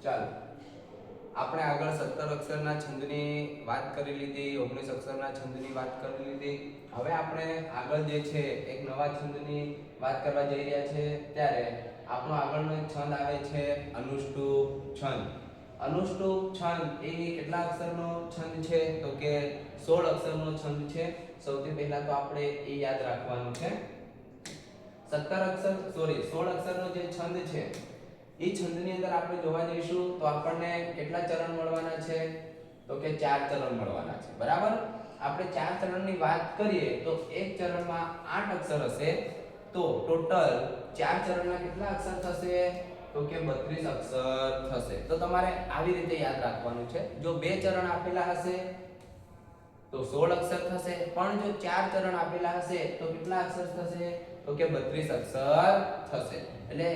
ચાલો આપણે આગળ 17 અક્ષરના છંદની વાત કરી લીધી, 19 અક્ષરના છંદની વાત કરી લીધી. હવે આપણે આગળ જે છે એક નવા છંદની વાત કરવા જઈ રહ્યા છે. ત્યારે આપણો આગળનો એક છંદ આવે છે અનુષ્ટુપ છંદ. અનુષ્ટુપ છંદ એ કેટલા અક્ષરનો છંદ છે? તો કે 16 અક્ષરનો છંદ છે. સૌથી પહેલા તો આપણે એ યાદ રાખવાનું છે. 16 અક્ષરનો જે છંદ છે એ છંદની અંદર આપણે જોવા જઈશું તો આપણને કેટલા ચરણ મળવાના છે? તો કે 4 ચરણ મળવાના છે. બરાબર? આપણે 4 ચરણની વાત કરીએ તો એક ચરણમાં 8 અક્ષર હશે. તો ટોટલ 4 ચરણમાં કેટલા અક્ષર થશે? તો કે 32 અક્ષર થશે. તો તમારે આવી રીતે યાદ રાખવાનું છે. જો 2 ચરણ આપેલા હશે તો 16 અક્ષર થશે, પણ જો 4 ચરણ આપેલા હશે તો કેટલા અક્ષર થશે? તો કે 32 અક્ષર થશે. એટલે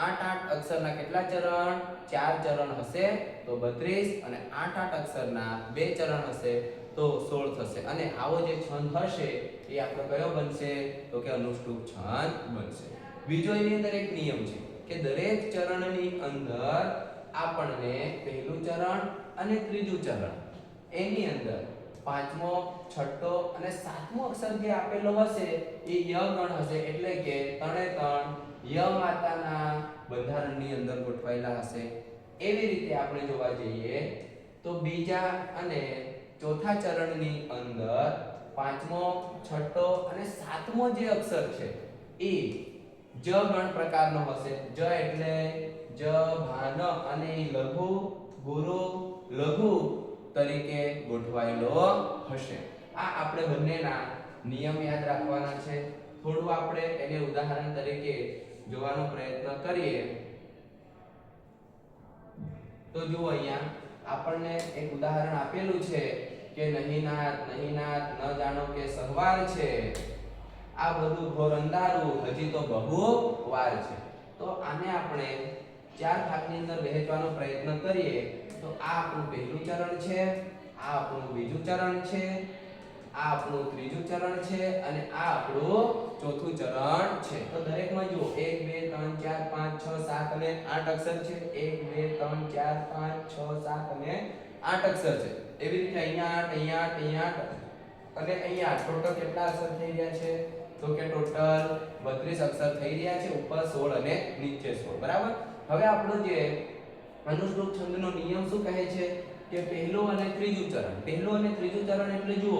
8 અક્ષરના કેટલા ચરણ? 4 ચરણ હશે તો 32 અને 8 અક્ષરના 2 ચરણ હશે તો 16 થશે. અને આવો જે છંદ હશે એ આપણો કયો બનશે? તો કે અનુષ્ટુપ છંદ બનશે. બીજો એની અંદર એક નિયમ છે કે દરેક ચરણની અંદર આપણને પહેલું ચરણ અને ત્રીજું ચરણ એની અંદર પાંચમો, છઠ્ઠો અને સાતમો અક્ષર જે આપેલો હશે એ ય ગણ હશે. એટલે કે ત્રણે ત્રણ ય માતાના બંધારણની અંદર ગોઠવાયેલા હશે. એવી રીતે આપણે જોવા જઈએ તો બીજા અને ચોથા ચરણની અંદર પાંચમો, છઠ્ઠો અને સાતમો જે અક્ષર છે એ જ ગણ પ્રકારનો હશે. જ એટલે જ, ભાન અને લઘુ, ગુરુ, લઘુ તરીકે ગોઠવાયેલો હશે. આ આપણે બંનેના નિયમ યાદ રાખવાના છે. થોડું આપણે એને ઉદાહરણ તરીકે જોવાનો પ્રયત્ન કરીએ તો જુઓ અહીંયા આપણને એક ઉદાહરણ આપેલું છે કે નહીં નાથ ન જાણો કે સહવાર છે, આ બધું ઘોર અંધારું હજી તો બહુ વાર છે. તો આને આપણે 4 ભાગની અંદર વહેંચવાનો પ્રયત્ન કરીએ તો આ આપણું પહેલું ચરણ છે, આ આપણું બીજું ચરણ છે, આ આપણું ત્રીજું ચરણ છે અને આ આપણું ચોથું ચરણ છે. તો દરેકમાં જુઓ 1 2 3 4 5 6 7 અને 8 અક્ષર છે. 1 2 3 4 5 6 7 અને 8 અક્ષર છે. એવી રીતે અહીંયા 8 અહીંયા 8 અહીંયા 8 અને અહીંયા ટોટલ કેટલા અક્ષર થઈ રહ્યા છે? તો કે ટોટલ 32 અક્ષર થઈ રહ્યા છે. ઉપર 16 અને નીચે 16. બરાબર? હવે આપણો જે અનુષ્ટુપ છંદનો નિયમ શું કહે છે કે પહેલું અને ત્રીજું ચરણ. પહેલું અને ત્રીજું ચરણ એટલે જુઓ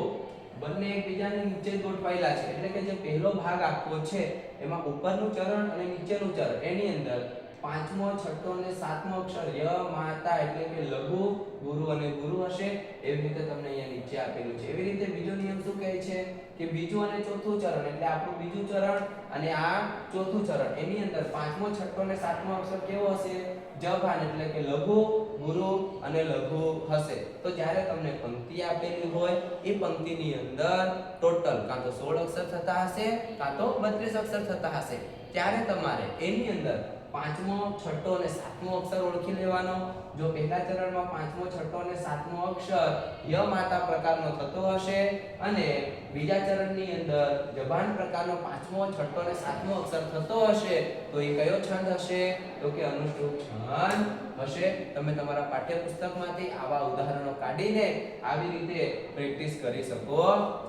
બંને એકબીજાની નીચે ગોઠવાયેલા છે. એટલે કે જે પહેલો ભાગ આખો છે એમાં ઉપરનું ચરણ અને નીચેનું ચરણ એની અંદર પાંચમો, છઠ્ઠો અને સાતમો અક્ષર ય માતા એટલે કે લઘુ, ગુરુ અને ગુરુ હશે. એવી રીતે તમને અહીંયા નીચે આપેલું છે. એવી રીતે બીજો નિયમ શું કહે છે કે બીજું અને ચોથું ચરણ એટલે આપણું બીજું ચરણ અને આ ચોથું ચરણ એની અંદર પાંચમો, છઠ્ઠો અને સાતમો અક્ષર કેવો હશે? જભાન એટલે કે લઘુ, ગુરુ અને લઘુ હશે. તો જ્યારે તમને પંક્તિ આપેલી હોય એ પંક્તિની અંદર ટોટલ કાં તો 16 અક્ષર થતા હશે કાં તો 32 અક્ષર થતા હશે. ત્યારે તમારે એની અંદર પાંચમો, છઠ્ઠો અને સાતમો અક્ષર ઓળખી લેવાનો. જો પહેલા ચરણમાં પાંચમો, છઠ્ઠો અને સાતમો અક્ષર ય માતા પ્રકારનો થતો હશે અને બીજા ચરણની અંદર જબાન પ્રકારનો પાંચમો, છઠ્ઠો અને સાતમો અક્ષર થતો હશે તો એ કયો છંદ હશે? તો કે અનુષ્ટુપ છંદ હશે. તમે તમારા પાઠ્યપુસ્તકમાંથી આવા ઉદાહરણો કાઢીને આવી રીતે પ્રેક્ટિસ કરી શકો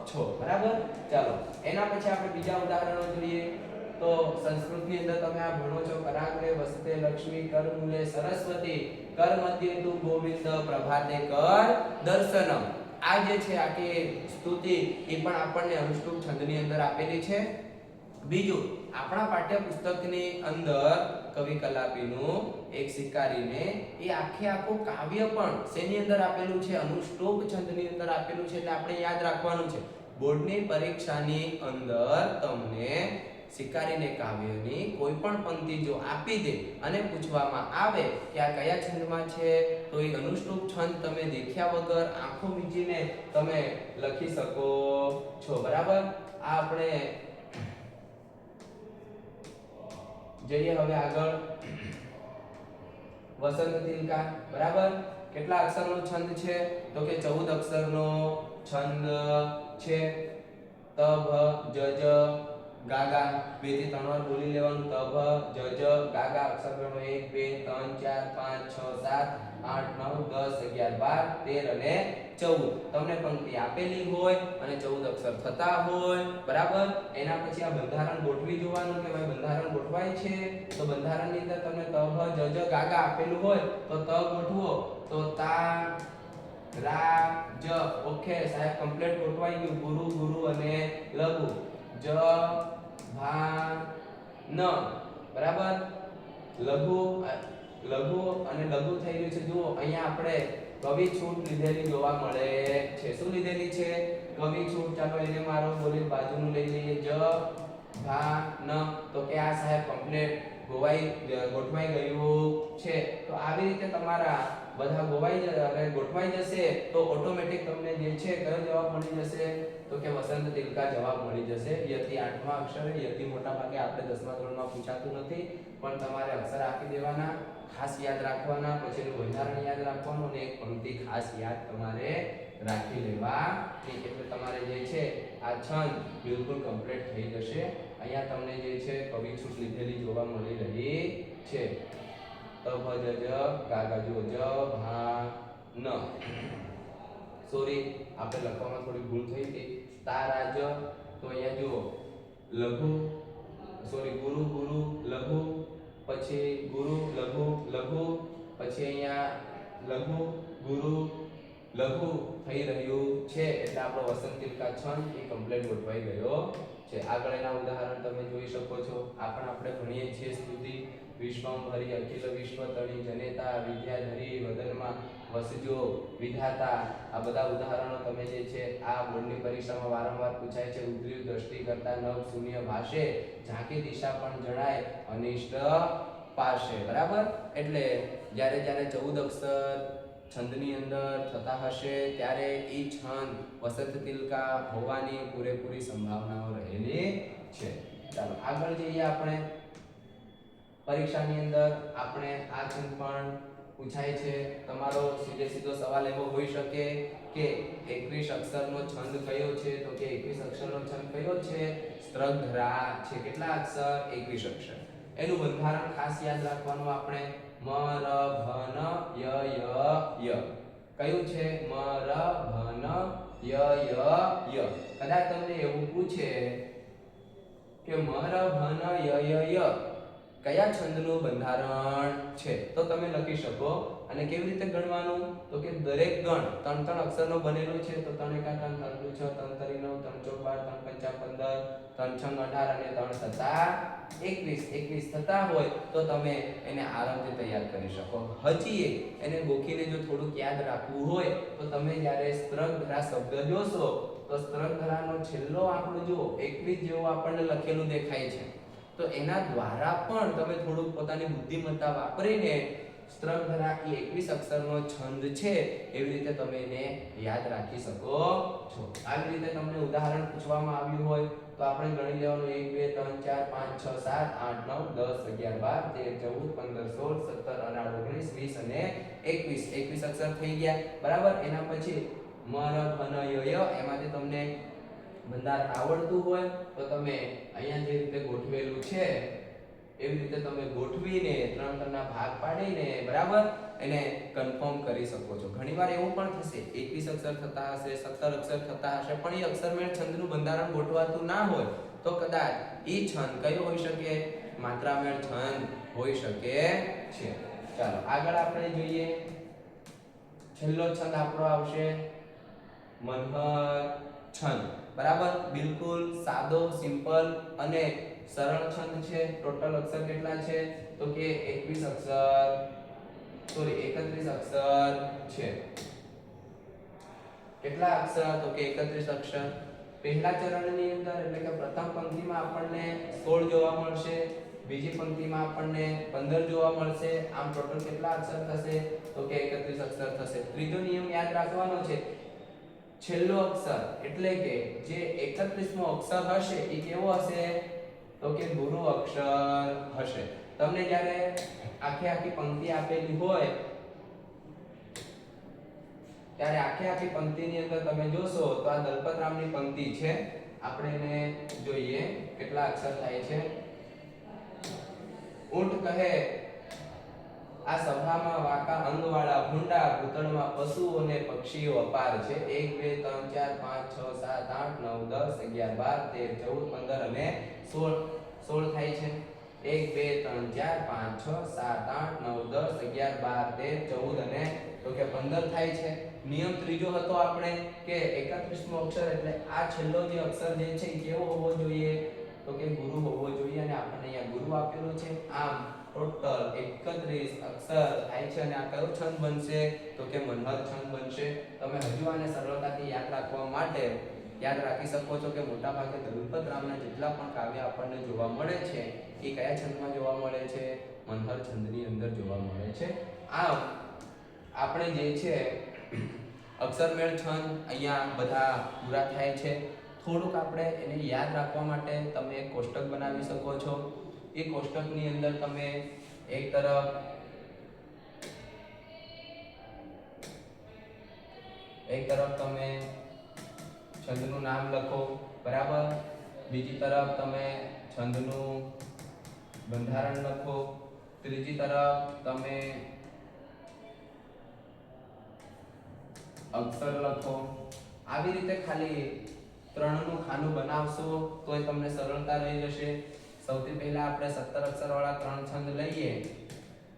છો. બરાબર? ચાલો એના પછી આપણે બીજા ઉદાહરણો જોઈએ. તો સંસ્કૃતની અંદર તમે આ ભણો છો કરાગ્રે વસતે લક્ષ્મી કરમૂલે સરસ્વતી કર મધ્યે તુ ગોવિંદ પ્રભાતે કર દર્શનમ. આ જે છે આખી સ્તુતિ એ પણ આપણને અનુષ્ટુપ છંદની અંદર આપેલી છે. બીજું આપણા પાઠ્યપુસ્તકની અંદર કવિ કલાપીનું એક શિકારીને એ આખું કાવ્ય પણ શેની અંદર આપેલું છે? અનુષ્ટુપ છંદની અંદર આપેલું છે. એટલે આપણે યાદ રાખવાનું છે. બોર્ડની પરીક્ષાની અંદર તમને શિકારીને કાવ્યની કોઈ પણ પંક્તિ જો આપી દે અને પૂછવામાં આવે કે આ કયા છંદમાં છે તો એ અનુષ્ટુપ છંદ તમે દેખ્યા વગર આંખો મીચીને તમે લખી શકો છો. બરાબર? આ આપણે જઈએ હવે આગળ. વસંત તિલકા. બરાબર? કેટલા અક્ષરનો છંદ છે? તો કે 14 અક્ષરનો છંદ છે. ત ભ જ જ ગાગા 2 થી 3 વાર બોલી લેવાનું ત ભ જ જ ગાગા અક્ષર ગણો 1 2 3 4 5 6 7 8 9 10 11 12 13 અને 14 તમને પંક્તિ આપેલી હોય અને 14 અક્ષર થતા હોય બરાબર એના પછી આ બંધારણ ગોઠવી જોવાનું કે ભાઈ બંધારણ ગોઠવાય છે તો બંધારણની અંદર તમને ત ભ જ જ ગાગા આપેલું હોય તો ત ગોઠવો તો તા રા જ ઓકે સાહેબ કમ્પ્લીટ ગોઠવાઈ ગયું ગુરુ ગુરુ અને લઘુ જ ભા ન બરાબર લઘુ લઘુ અને લઘુ થઈ ગયું છે જુઓ અહીંયા આપણે કવિ છૂટ લીધેલી જોવા મળે છે શું લીધેલી છે કવિ છૂટ ચાલો એને મારો બોલી બાજુનું લઈ લઈએ જ ભા ન તો કે આ સાહેબ કમ્પ્લીટ ગોઠવાઈ ગયું છે તો આવી રીતે તમારા બધા ગોઠવાઈ જશે તો ઓટોમેટિક તમને જે છે કયો જવાબ મળી જશે તો કે વસંત તિલકા જવાબ મળી જશે યતિ 8મા અક્ષર યતિ મોટા ભાગે આપણે 10મા ધોરણમાં પૂછાતું નથી પણ તમારે અક્ષર આપી દેવાના ખાસ યાદ રાખવાના પછી એનું બંધારણ યાદ રાખવાનું અને એક પંક્તિ ખાસ યાદ તમારે રાખી લેવાની એટલે તમારે જે છે આ છંદ બિલકુલ કમ્પ્લીટ થઈ જશે અહીંયા તમને જે છે કવિ છૂટ લીધેલી જોવા મળી રહી છે ત ભ જ જ ગાગા જો જ ભા ન સોરી આપણે લખવામાં થોડી ભૂલ થઈ હતી તારા જ તો અહીંયા જુઓ લઘુ સોરી ગુરુ ગુરુ લઘુ પછી ગુરુ લઘુ લઘુ પછી અહીંયા લઘુ ગુરુ લઘુ થઈ રહ્યું છે એટલે આપણો વસંત તિલકા છંદ એ કમ્પ્લીટ ગોઠવાઈ ગયો છે આગળ એના ઉદાહરણ તમે જોઈ શકો છો આપણે ભણીએ છીએ સ્તુતિ વિશ્વંભરી અખિલ વિશ્વ તણી જનેતા વિદ્યાધરી વદનમાં વસજો વિધાતા આ બધા ઉદાહરણો તમે જે છે આ બોર્ડની પરીક્ષામાં વારંવાર પૂછાય છે ઉદ્રીવ દ્રષ્ટિ કરતા નવ શૂન્ય ભાષે ઝાંકી દિશા પણ જણાય અનિષ્ટ પાશે બરાબર એટલે જ્યારે 14 અક્ષર છંદની અંદર થતા હશે ત્યારે એ છંદ વસંત તિલકા હોવાની પૂરેપૂરી સંભાવનાઓ રહેલી છે ચાલો આગળ જઈએ આપણે પરીક્ષાની અંદર આપણે આ છંદ પણ પૂછાય છે તમારો સીધો સવાલ એવો હોઈ શકે કે 21 અક્ષરનો છંદ કયો છે તો કે 21 અક્ષરનો છંદ કયો છે સ્ત્રગ્ધરા છે કેટલા અક્ષર 21 અક્ષર એનું બંધારણ ખાસ યાદ રાખવાનું આપણે મ ર ભ ન ય ય કયું છે મ ર ભ ન ય કદાચ તમને એવું પૂછે કે મ ર ભ ન ય કયા છંદનું બંધારણ છે તો તમે લખી શકો અને કેવી રીતે ગણવાનું તો કે દરેક ગણ 3 અક્ષરનો બનેલો છે તો 3 એકા 3 3 દુ 6 3 તરી 9 3 ચોક 12 3 પંચા 15 3 છંગ 18 અને 3 સત્તા 21 થતા હોય તો તમે એને આરામથી તૈયાર કરી શકો હજી એને ગોખીને જો થોડુંક યાદ રાખવું હોય તો તમે જ્યારે સ્ત્રગ્ધરા શબ્દ જોશો તો સ્ત્રગ્ધરાનો છેલ્લો આંકડો જુઓ 21 જેવો આપણને લખેલું દેખાય છે તો એના દ્વારા પણ તમે થોડુંક પોતાની બુદ્ધિમત્તા વાપરીને સ્ત્રગ્ધરા એ 21 અક્ષરનો છંદ છે એવી રીતે તમે એને યાદ રાખી શકો છો આવી રીતે તમને ઉદાહરણ પૂછવામાં આવ્યું હોય તો આપણે ગણી લેવાનું 1 2 3 4 5 6 7 8 9 10 11 12 13 14 15 16 17 18 19 20 અને 21 અક્ષર થઈ ગયા બરાબર એના પછી મ ર ભ ન ય એમાંથી તમને બંધારણ આવડતું હોય તો તમે અહીંયા જે રીતે ગોઠવેલું છે એવી રીતે તમે ગોઠવીને 3 ના ભાગ પાડીને બરાબર એને કન્ફર્મ કરી શકો છો ઘણીવાર એવું પણ થશે 21 અક્ષર થતા હશે 17 અક્ષર થતા હશે પણ એ અક્ષરમેળ છંદનું બંધારણ ગોઠવાતું ના હોય તો કદાચ એ છંદ કયો હોઈ શકે માત્રામેળ છંદ હોઈ શકે છે ચાલો આગળ આપણે જોઈએ છેલ્લો છંદ આપણો આવશે મનહર છંદ બરાબર બિલકુલ સાદો સિમ્પલ અને સરળ છંદ છે ટોટલ અક્ષર કેટલા છે તો કે 21 અક્ષર સોરી 31 અક્ષર છે કેટલા અક્ષર તો કે 31 અક્ષર પહેલા ચરણની અંદર એટલે કે પ્રથમ પંક્તિમાં આપણને 16 જોવા મળશે બીજી પંક્તિમાં આપણને 15 જોવા મળશે આમ ટોટલ કેટલા અક્ષર થશે તો કે 31 અક્ષર થશે ત્રીજો નિયમ યાદ રાખવાનો છે છેલ્લો અક્ષર એટલે કે જે 31મો અક્ષર હશે એ કેવો હશે તો કે ગુરુ અક્ષર હશે તમને જ્યારે આખી પંક્તિ આપેલી હોય ત્યારે આખી પંક્તિની અંદર તમે જોશો તો આ દલપતરામની પંક્તિ છે આપણે એને જોઈએ કેટલા અક્ષર થાય છે. ઊંટ કહે આ સભામાં વાંકા અંગવાળા ભૂંડા ભૂતળમાં પશુઓ અને પક્ષીઓ અપાર છે. 1 2 3 4 5 6 7 8 9 10 11 12 13 14 15 અને 16 થાય છે. 1 2 3 4 5 6 7 8 9 10 11 12 13 14 અને તો કે 15 થાય છે. નિયમ ત્રીજો હતો આપણે કે 31મો અક્ષર એટલે આ છેલ્લો જે અક્ષર જે છે એ કેવો હોવો જોઈએ તો કે ગુરુ હોવો જોઈએ અને આપણને અહીંયા ગુરુ આપેલો છે. આમ ટોટલ 31 અક્ષર થાય છે અને આ કયો છંદ બનશે તો કે મનહર છંદ બનશે. તમે હજુ આને સરળતાથી યાદ રાખવા માટે યાદ રાખી શકો છો કે મોટા ભાગે દલપત રામના જેટલા પણ કાવ્ય આપણને જોવા મળે છે એ કયા છંદમાં જોવા મળે છે મનહર છંદની અંદર જોવા મળે છે. આમ આપણે જે છે અક્ષરમેળ છંદ અહીંયા બધા પૂરા થાય છે. થોડુંક આપણે એને યાદ રાખવા માટે તમે એક કોષ્ટક બનાવી શકો છો. એ કોષ્ટકની અંદર તમે એક તરફ તમે છંદનું નામ લખો, બરાબર. બીજી તરફ તમે છંદનું બંધારણ લખો. ત્રીજી તરફ તમે અક્ષર લખો. આવી રીતે ખાલી ત્રણનું ખાનું બનાવશો તોય તમને સરળતા રહી જશે. સૌથી પહેલા આપણે 17 અક્ષર વાળા ત્રણ છંદ લઈએ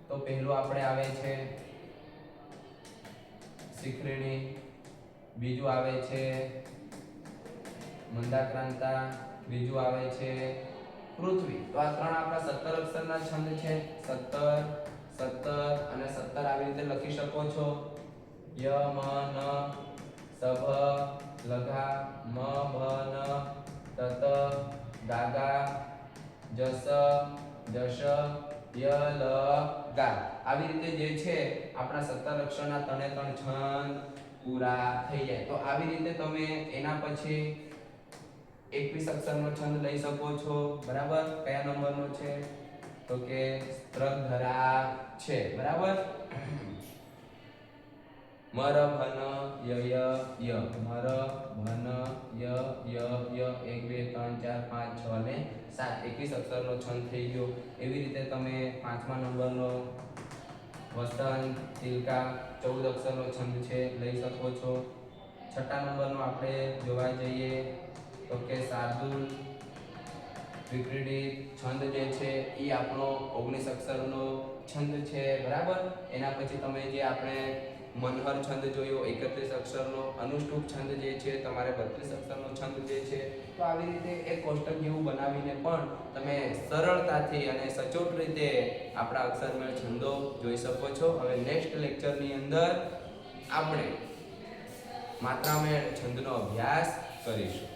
તો પહેલું આપણે આવે છે શિખરિણી, બીજું આવે છે મંદાક્રાંતા, ત્રીજું આવે છે પૃથ્વી. તો આ ત્રણ આપણા 17 અક્ષરના છંદ છે. 17 17 અને 17 આવી રીતે લખી શકો છો. ય મ ન સભ લઘા મ ભ ન તત ગાગા જસ જશ ય લ ગા. આવી રીતે જે છે આપણા 17 અક્ષરના ત્રણે ત્રણ છંદ પૂરા થઈ જાય. તો આવી રીતે તમે એના પછી 21 અક્ષરનો છંદ લઈ શકો છો, બરાબર. કયા નંબરનો છે તો કે સ્ત્રધરા છે, બરાબર. મર ભન ય ય ય મર ભન ય ય ય 1 2 3 4 5 6 અને 7 21 અક્ષરનો છંદ થઈ ગયો. એવી રીતે તમે પાંચમા નંબરનો વસંત તિલકા 14 અક્ષરનો છંદ છે લઈ શકો છો. છઠ્ઠા નંબરનો આપણે જોવા જઈએ તો કે શાર્દુલ વિક્રીડિત છંદ જે છે એ આપણો 19 અક્ષરનો છંદ છે, બરાબર. એના પછી તમે જે આપણે મનહર છંદ જોયો 31 અક્ષરનો. અનુષ્ટુપ છંદ જે છે તમારે 32 અક્ષરનો છંદ જે છે. તો આવી રીતે એક કોષ્ટક જેવું બનાવીને પણ તમે સરળતાથી અને સચોટ રીતે આપણા અક્ષરમેળ છંદો જોઈ શકો છો. હવે નેક્સ્ટ લેક્ચરની અંદર આપણે માત્રામેળ છંદનો અભ્યાસ કરીશું.